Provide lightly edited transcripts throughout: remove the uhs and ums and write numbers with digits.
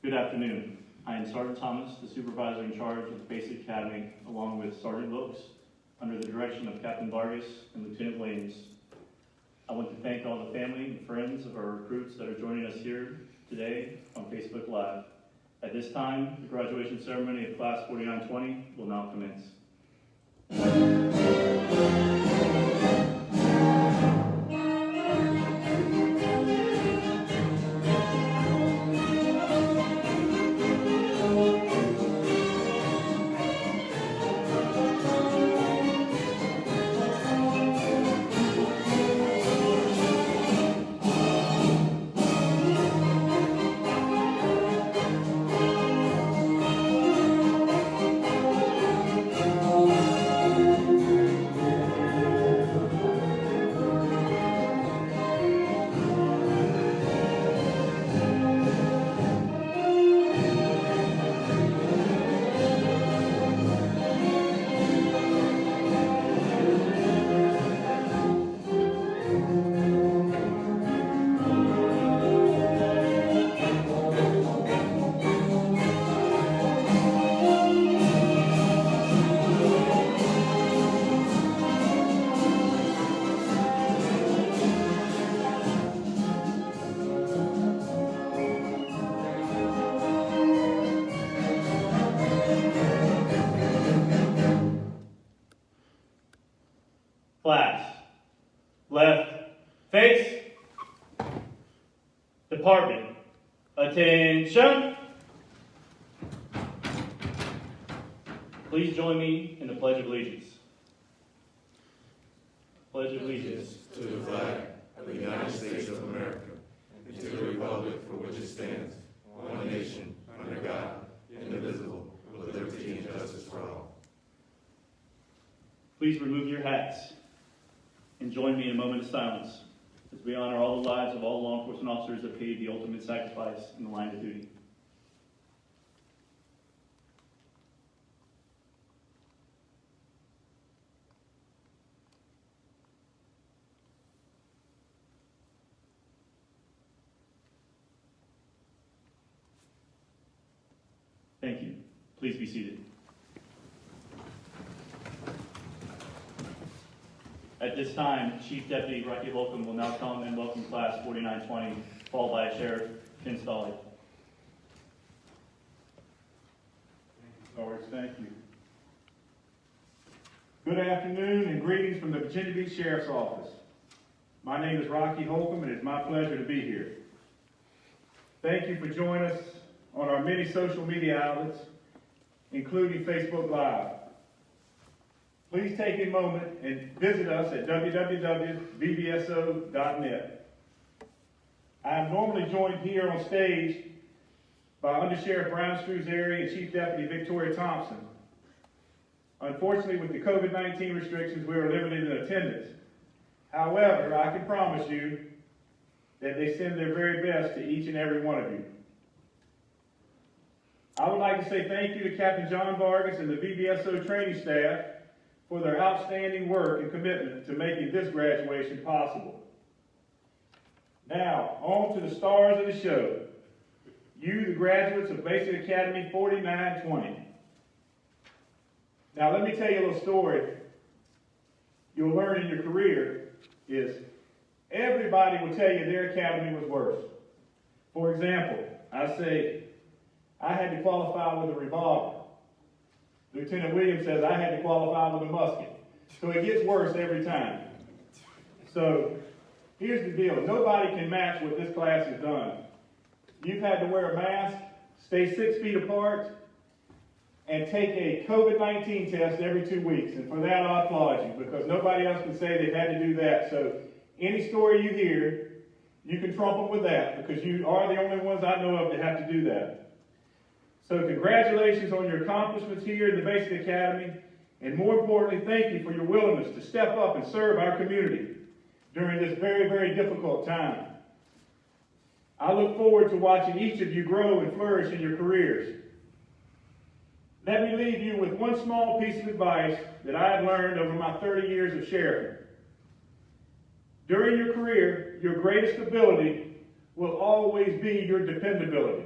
Good afternoon. I am Sergeant Thomas, the supervisor in charge of the Basic Academy, along with Sergeant Wilkes, under the direction of Captain Vargas and Lieutenant Williams. I want to thank all the family and friends of our recruits that are joining us here today on Facebook Live. At this time, the graduation ceremony of Class 4920 will now commence. Class, left, face, department, attention. Please join me in the Pledge of Allegiance. Pledge of Allegiance To the flag of the United States of America, and to the republic for which it stands, one nation, under God, indivisible, with liberty and justice for all. Please remove your hats and join me in a moment of silence as we honor all the lives of all law enforcement officers that paid the ultimate sacrifice in the line of duty. Thank you. Please be seated. At this time, Chief Deputy Rocky Holcomb will now come and welcome Class 4920, followed by Sheriff Ken Stolley. Sarge, thank you. Good afternoon and greetings from the Virginia Beach Sheriff's Office. My name is Rocky Holcomb and it's my pleasure to be here. Thank you for joining us on our many social media outlets, including Facebook Live. Please take a moment and visit us at www.vbso.net. I am normally joined here on stage by Under Sheriff Brian Struzeri and Chief Deputy Victoria Thompson. Unfortunately, with the COVID-19 restrictions, we are limited in attendance. However, I can promise you that they send their very best to each and every one of you. I would like to say thank you to Captain John Vargas and the VBSO training staff for their outstanding work and commitment to making this graduation possible. Now, on to the stars of the show. You, the graduates of Basic Academy 4920. Now, let me tell you a little story you'll learn in your career is everybody will tell you their academy was worse. For example, I say, I had to qualify with a revolver. Lieutenant Williams says I had to qualify with a musket. So it gets worse every time. So here's the deal. Nobody can match what this class has done. You've had to wear a mask, stay 6 feet apart, and take a COVID-19 test every 2 weeks. And for that, I applaud you because nobody else can say they've had to do that. So any story you hear, you can trump them with that because you are the only ones I know of that have to do that. So congratulations on your accomplishments here in the Basic Academy, and more importantly, thank you for your willingness to step up and serve our community during this very, very difficult time. I look forward to watching each of you grow and flourish in your careers. Let me leave you with one small piece of advice that I have learned over my 30 years of sheriffing. During your career, your greatest ability will always be your dependability.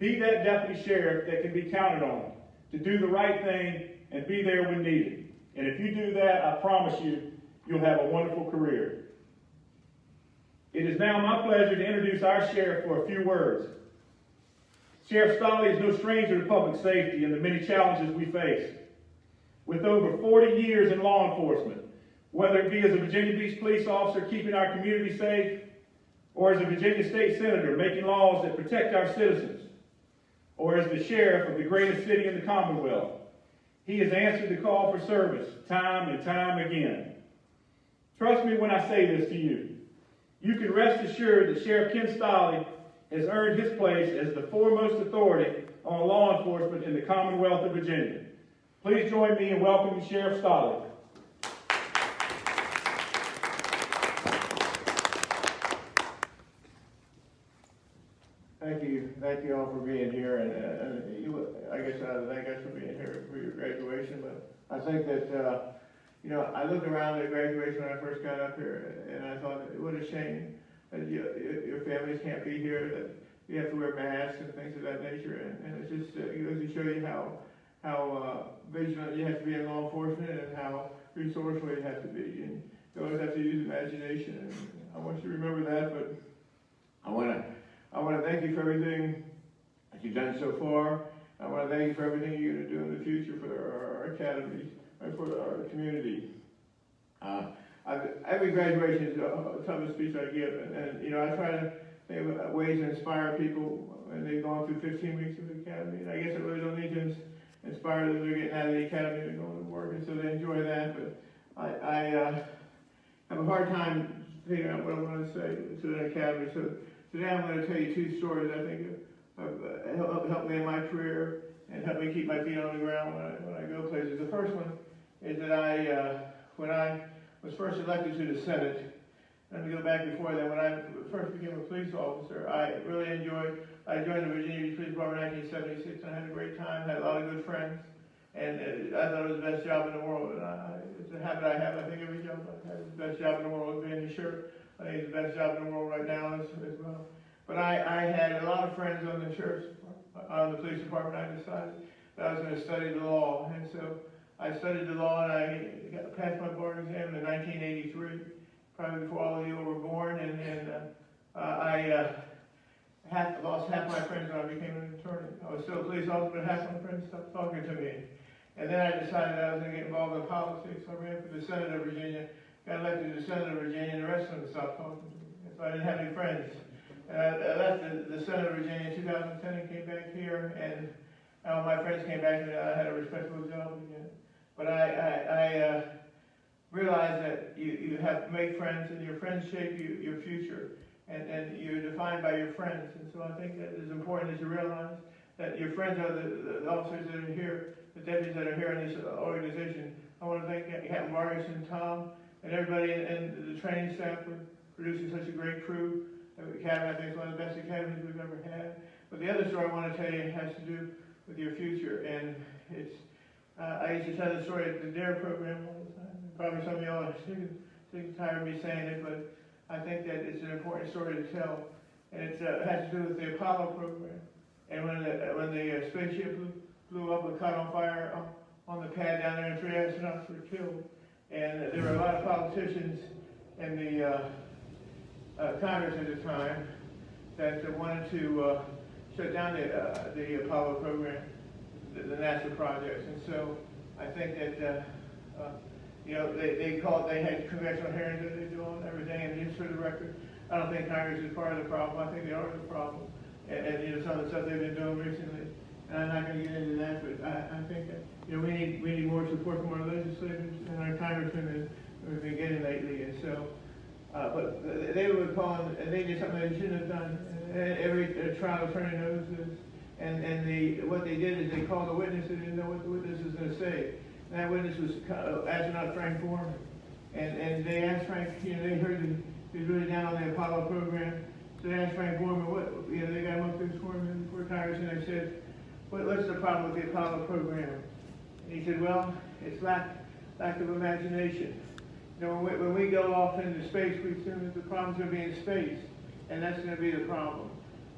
Be that deputy sheriff that can be counted on to do the right thing and be there when needed. And if you do that, I promise you, you'll have a wonderful career. It is now my pleasure to introduce our sheriff for a few words. Sheriff Stolle is no stranger to public safety and the many challenges we face. With over 40 years in law enforcement, whether it be as a Virginia Beach police officer keeping our community safe, or as a Virginia state senator making laws that protect our citizens, or as the sheriff of the greatest city in the Commonwealth, he has answered the call for service time and time again. Trust me when I say this to you. You can rest assured that Sheriff Ken Stolle has earned his place as the foremost authority on law enforcement in the Commonwealth of Virginia. Please join me in welcoming Sheriff Stolle. Thank you all for being here, and I guess I thank us for being here for your graduation. But I think that I looked around at graduation when I first got up here, and I thought, what a shame that your families can't be here, that you have to wear masks and things of that nature, and it's just it goes to show you how vigilant you have to be in law enforcement and how resourceful you have to be, and you always have to use imagination. And I want you to remember that, but I want to thank you for everything that you've done so far. I want to thank you for everything you're going to do in the future for our academy and for our community. Every graduation is the toughest speech I give, and I try to think of ways to inspire people when they've gone through 15 weeks of the academy. And I guess I really don't need to inspire them. They're getting out of the academy and going to work, and so they enjoy that. But I have a hard time figuring out what I want to say to the academy. So today I'm going to tell you two stories I think have helped me in my career and helped me keep my feet on the ground when I go places. The first one is that when I was first elected to the Senate, let me go back before that, when I first became a police officer, I joined the Virginia Beach Police Department in 1976, and I had a great time, had a lot of good friends, and I thought it was the best job in the world. And it's a habit I have. I think every job I have is the best job in the world. Being a sheriff, I think it's the best job in the world right now as well. But I had a lot of friends on the on the police department. I decided that I was going to study the law, and so I studied the law, and I passed my bar exam in 1983, probably before all of you were born, and I lost half my friends when I became an attorney. I was still a police officer, but half my friends stopped talking to me. And then I decided I was going to get involved in politics. I ran for the Senate of Virginia, got elected to the Senate of Virginia, and the rest of them stopped talking to me. And so I didn't have any friends. And I left the Senate of Virginia in 2010 and came back here, and all my friends came back, and I had a respectable job again. But I realized that you have to make friends, and your friends shape your future, and you're defined by your friends. And so I think that it's important that you realize that your friends are the officers that are here, the deputies that are here in this organization. I want to thank Captain Vargas and Tom and everybody and the training staff for producing such a great crew. The academy, I think, is one of the best academies we've ever had. But the other story I want to tell you has to do with your future, and it's I used to tell the story at the DARE program all the time. Probably some of y'all are sick and tired of me saying it, but I think that it's an important story to tell. And it has to do with the Apollo program. And when the spaceship blew up and caught on fire on the pad down there, and 3 astronauts were killed. And there were a lot of politicians in the Congress at the time that wanted to shut down the Apollo program, the NASA projects. And so I think that they had congressional hearings that they do on everything, and just for the record, I don't think Congress is part of the problem. I think they are the problem, and some of the stuff they've been doing recently. And I'm not going to get into that, but I think that we need more support from our legislators and our congressmen than we've been getting lately. And so, but they were calling, and they did something they shouldn't have done. Every trial attorney knows this. And what they did is they called a witness and didn't know what the witness was going to say. And that witness was astronaut Frank Borman. And they asked Frank, they heard that he was really down on the Apollo program. So they asked Frank Borman, they got him up there before Congress, and they said, what's the problem with the Apollo program? And he said, well, it's lack of imagination. When we go off into space, we assume that the problem's going to be in space, and that's going to be the problem.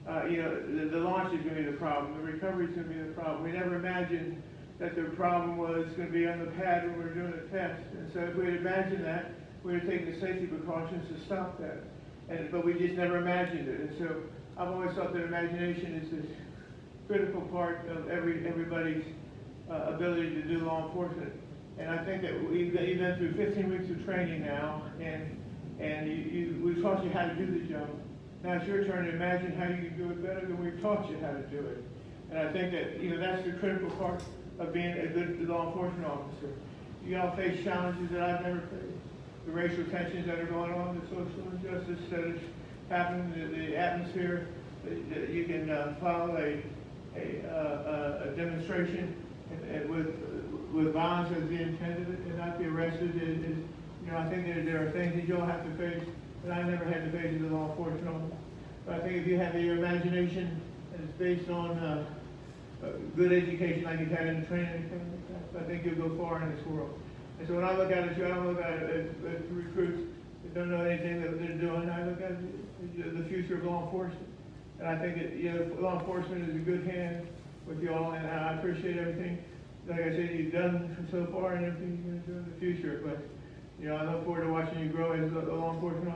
the launch is going to be the problem. The recovery is going to be the problem. We never imagined that the problem was going to be on the pad when we were doing the test. And so if we had imagined that, we would have taken the safety precautions to stop that. But we just never imagined it. And so I've always thought that imagination is a critical part of everybody's ability to do law enforcement. And I think that you've been through 15 weeks of training now, and we've taught you how to do the job. Now it's your turn to imagine how you can do it better than we've taught you how to do it. And I think that that's the critical part of being a good law enforcement officer. You all face challenges that I've never faced. The racial tensions that are going on, the social injustice that is happening, the atmosphere. You can follow a demonstration with violence as the intended and not be arrested. I think there are things that you'll have to face that I never had to face as a law enforcement officer. But I think if you have your imagination and it's based on good education like you've had in training and things like that, I think you'll go far in this world. And so when I look at you, I don't look at it as recruits that don't know anything that they're doing. I look at the future of law enforcement. And I think that law enforcement is a good hand with you all, and I appreciate everything, like I said, you've done so far and everything you're going to do in the future. But I look forward to watching you grow as law enforcement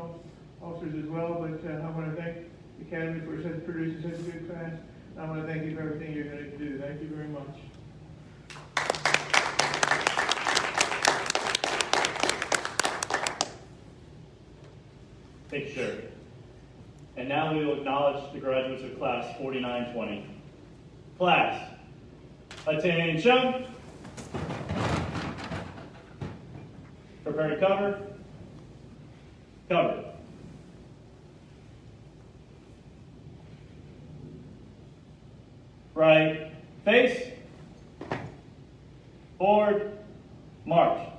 officers as well. But I want to thank the Academy for producing such a good class. And I want to thank you for everything you're going to do. Thank you very much. Thank you, Sheriff. And now we will acknowledge the graduates of Class 4920. Class, attention. Prepare to cover. Cover. Right face. Forward. March.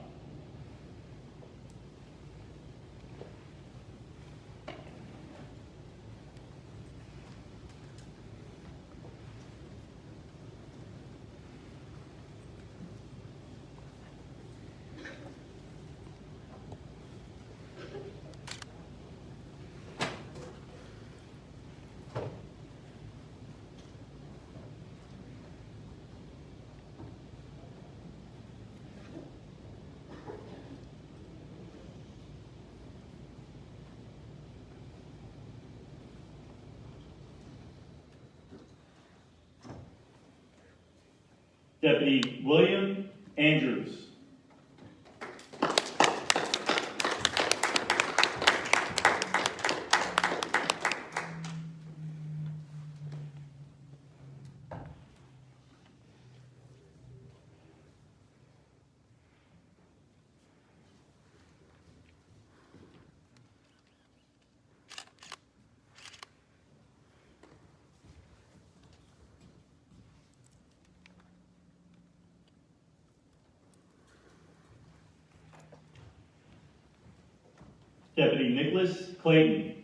Deputy William Andrews. Deputy Nicholas Clayton.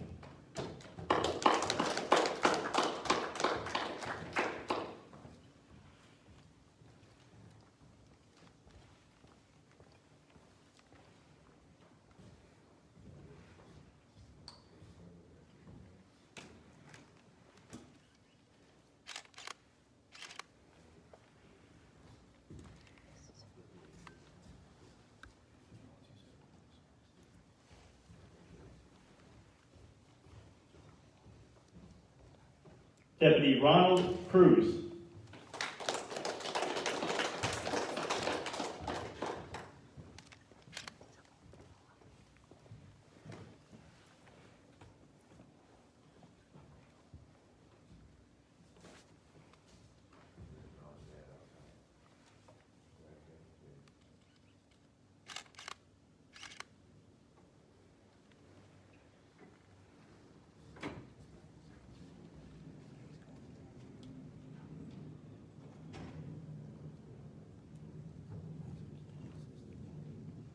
Deputy Ronald Cruz.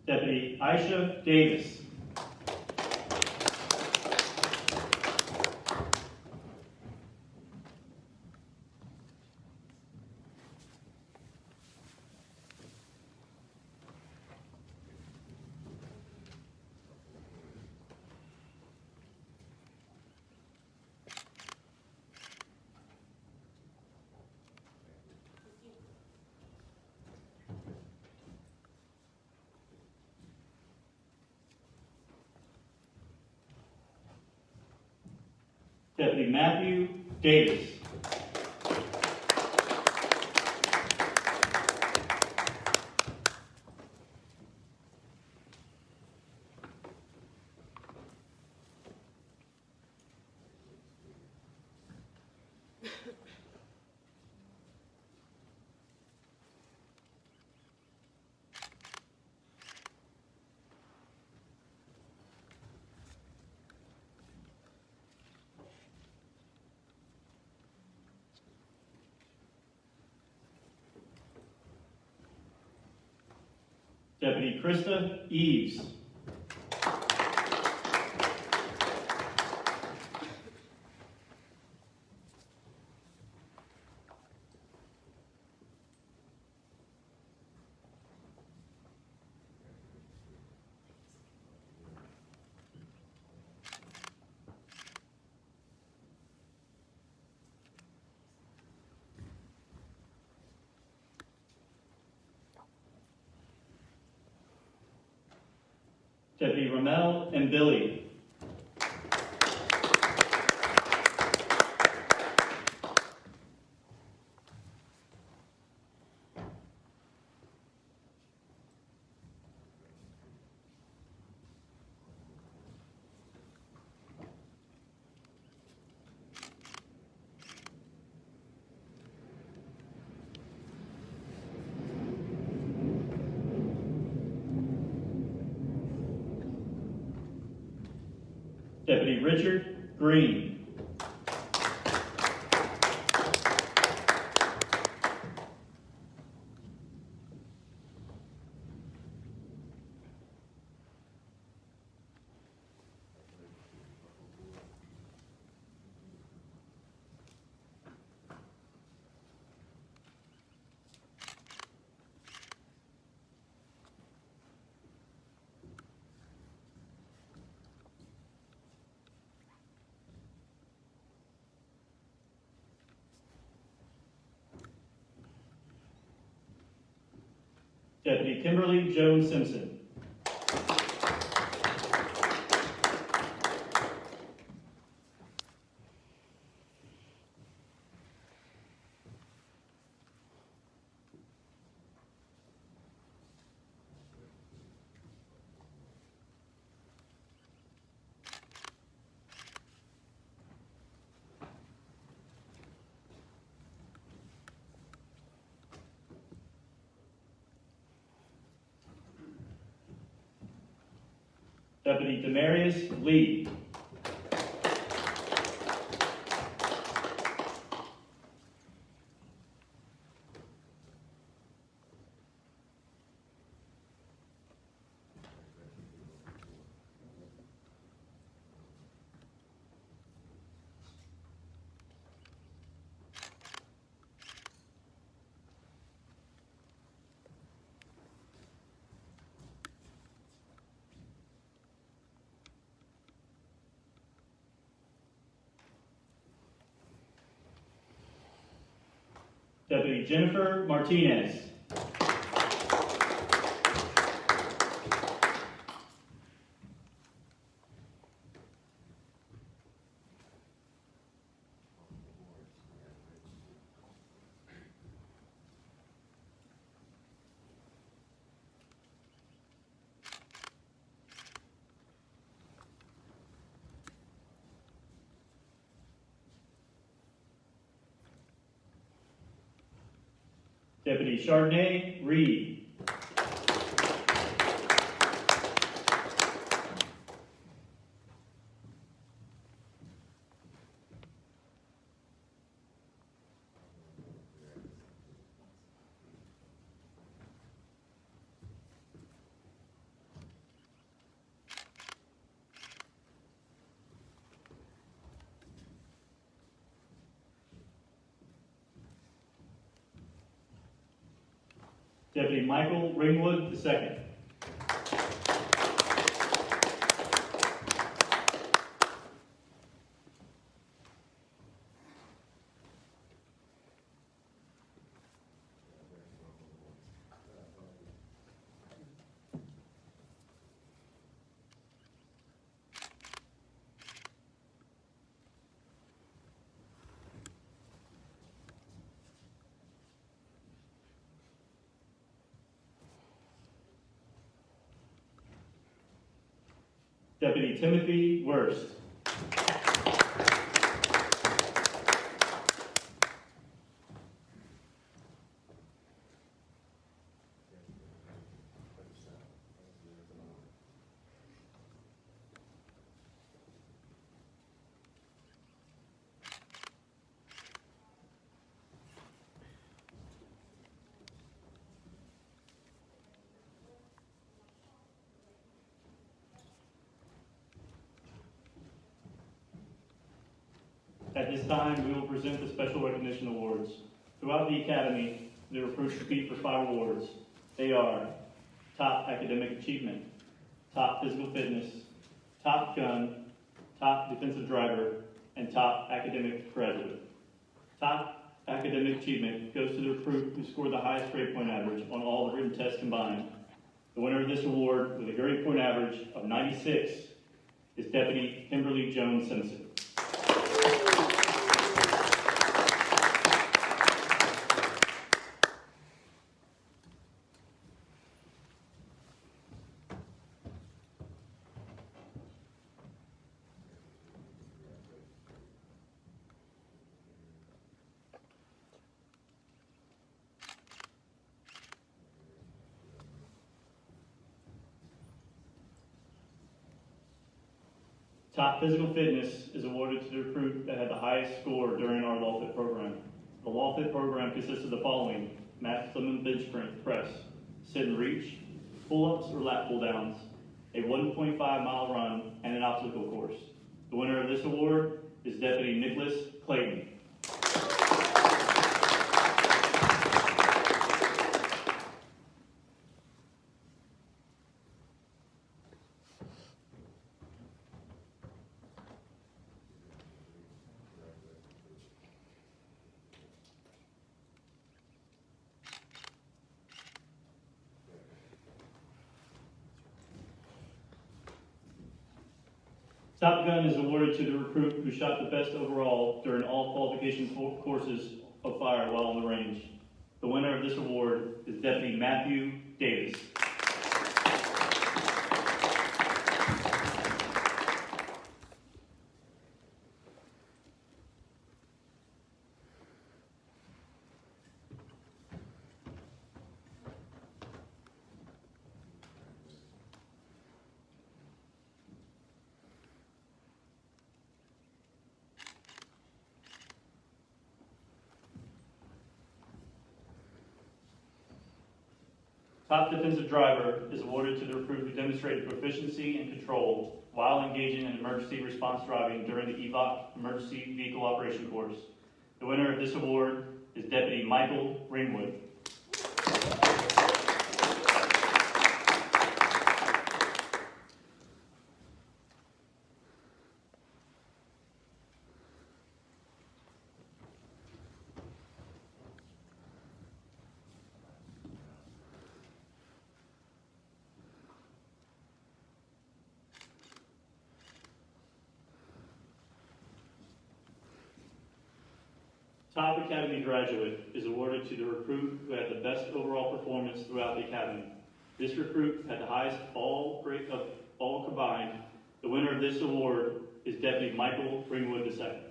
Deputy Aisha Davis. Deputy Matthew Davis. Deputy Krista Eves. Deputy Ramel and Billy. Deputy Richard Green. Deputy Kimberly Jones Simpson. Deputy Demarius Lee. Deputy Jennifer Martinez. Deputy Chardonnay Reed. Deputy Michael Ringwood II. Deputy Timothy Wurst. At this time, we will present the Special Recognition Awards. Throughout the Academy, the recruits compete for 5 awards. They are Top Academic Achievement, Top Physical Fitness, Top Gun, Top Defensive Driver, and Top Academic Graduate. Top Academic Achievement goes to the recruit who scored the highest grade point average on all the written tests combined. The winner of this award with a grade point average of 96 is Deputy Kimberly Jones Simpson. Top Physical Fitness is awarded to the recruit that had the highest score during our LawFit program. The LawFit program consists of the following: maximum bench strength press, sit and reach, pull-ups or lat pull-downs, a 1.5-mile run, and an obstacle course. The winner of this award is Deputy Nicholas Clayton. Top Gun is awarded to the recruit who shot the best overall during all qualification courses of fire while on the range. The winner of this award is Deputy Matthew Davis. Top Defensive Driver is awarded to the recruit who demonstrated proficiency and control while engaging in emergency response driving during the EVOC Emergency Vehicle Operation course. The winner of this award is Deputy Michael Ringwood. Top Academy Graduate is awarded to the recruit who had the best overall performance throughout the Academy. This recruit had the highest all combined. The winner of this award is Deputy Michael Ringwood II.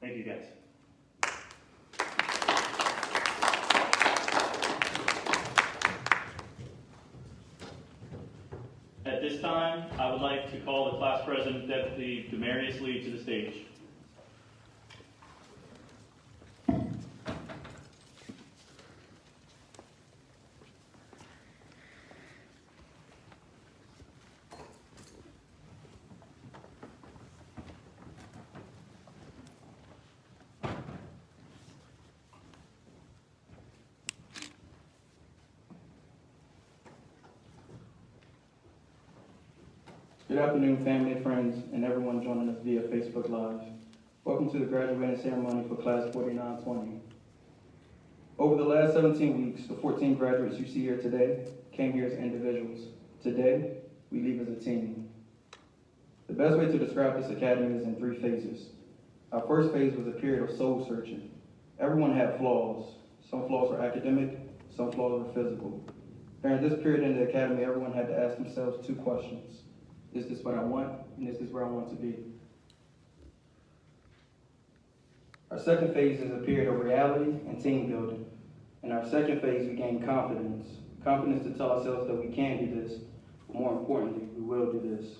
Thank you, guys. At this time, I would like to call the class president, Deputy Demarius Lee, to the stage. Good afternoon, family, friends, and everyone joining us via Facebook Live. Welcome to the graduating ceremony for Class 4920. Over the last 17 weeks, the 14 graduates you see here today came here as individuals. Today, we leave as a team. The best way to describe this academy is in 3 phases. Our first phase was a period of soul searching. Everyone had flaws. Some flaws were academic, some flaws were physical. During this period in the academy, everyone had to ask themselves 2 questions. Is this what I want? And is this where I want to be? Our second phase is a period of reality and team building. In our second phase, we gain confidence. Confidence to tell ourselves that we can do this, but more importantly, we will do this.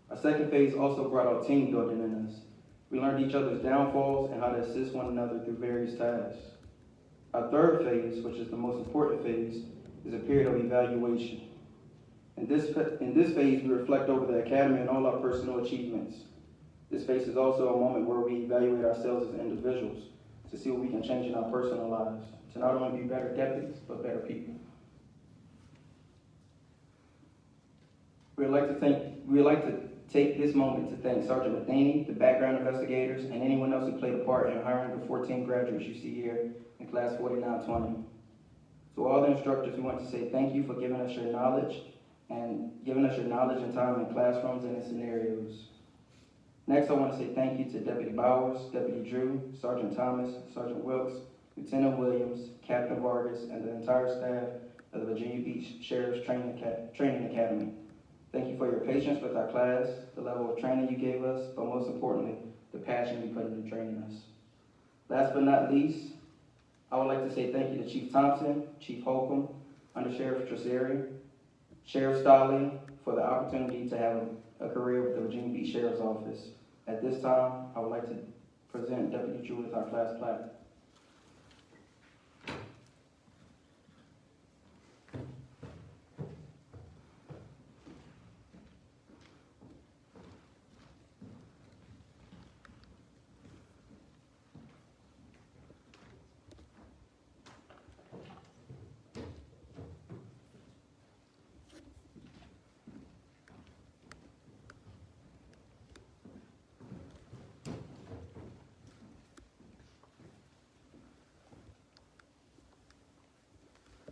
Our second phase also brought out team building in us. We learned each other's downfalls and how to assist one another through various tasks. Our third phase, which is the most important phase, is a period of evaluation. In this phase, we reflect over the academy and all our personal achievements. This phase is also a moment where we evaluate ourselves as individuals to see what we can change in our personal lives, to not only be better deputies, but better people. We would like to take this moment to thank Sergeant Matheny, the background investigators, and anyone else who played a part in hiring the 14 graduates you see here in Class 4920. To all the instructors, we want to say thank you for giving us your knowledge and time in classrooms and in scenarios. Next, I want to say thank you to Deputy Bowers, Deputy Drew, Sergeant Thomas, Sergeant Wilkes, Lieutenant Williams, Captain Vargas, and the entire staff of the Virginia Beach Sheriff's Training Academy. Thank you for your patience with our class, the level of training you gave us, but most importantly, the passion you put into training us. Last but not least, I would like to say thank you to Chief Thompson, Chief Holcomb, Under Sheriff Tresseri, Sheriff Stolley, for the opportunity to have a career with the Virginia Beach Sheriff's Office. At this time, I would like to present Deputy Drew with our class plaque.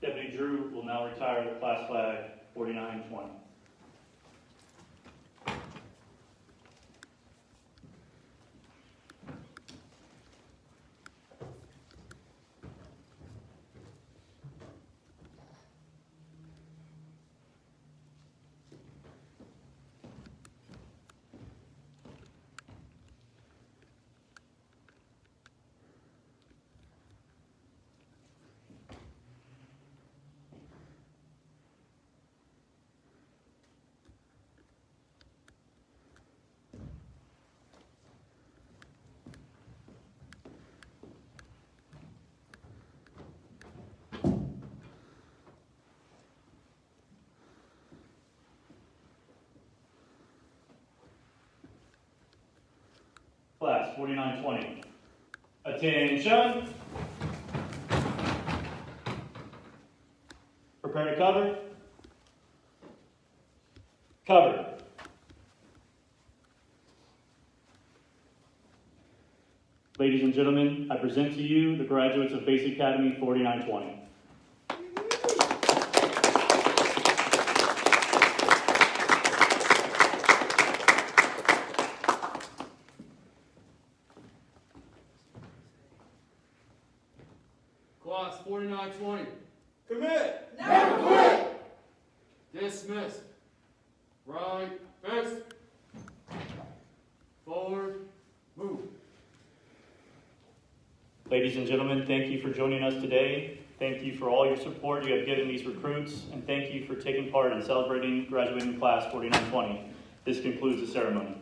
Deputy Drew will now retire the class flag 4920. Class 4920. Attention. Prepare to cover. Cover. Ladies and gentlemen, I present to you the graduates of Basic Academy 4920. Class 4920. Commit! Never quit! Dismissed. Right, fixed. Forward, move. Ladies and gentlemen, thank you for joining us today. Thank you for all your support you have given these recruits, and thank you for taking part in celebrating graduating class 4920. This concludes the ceremony.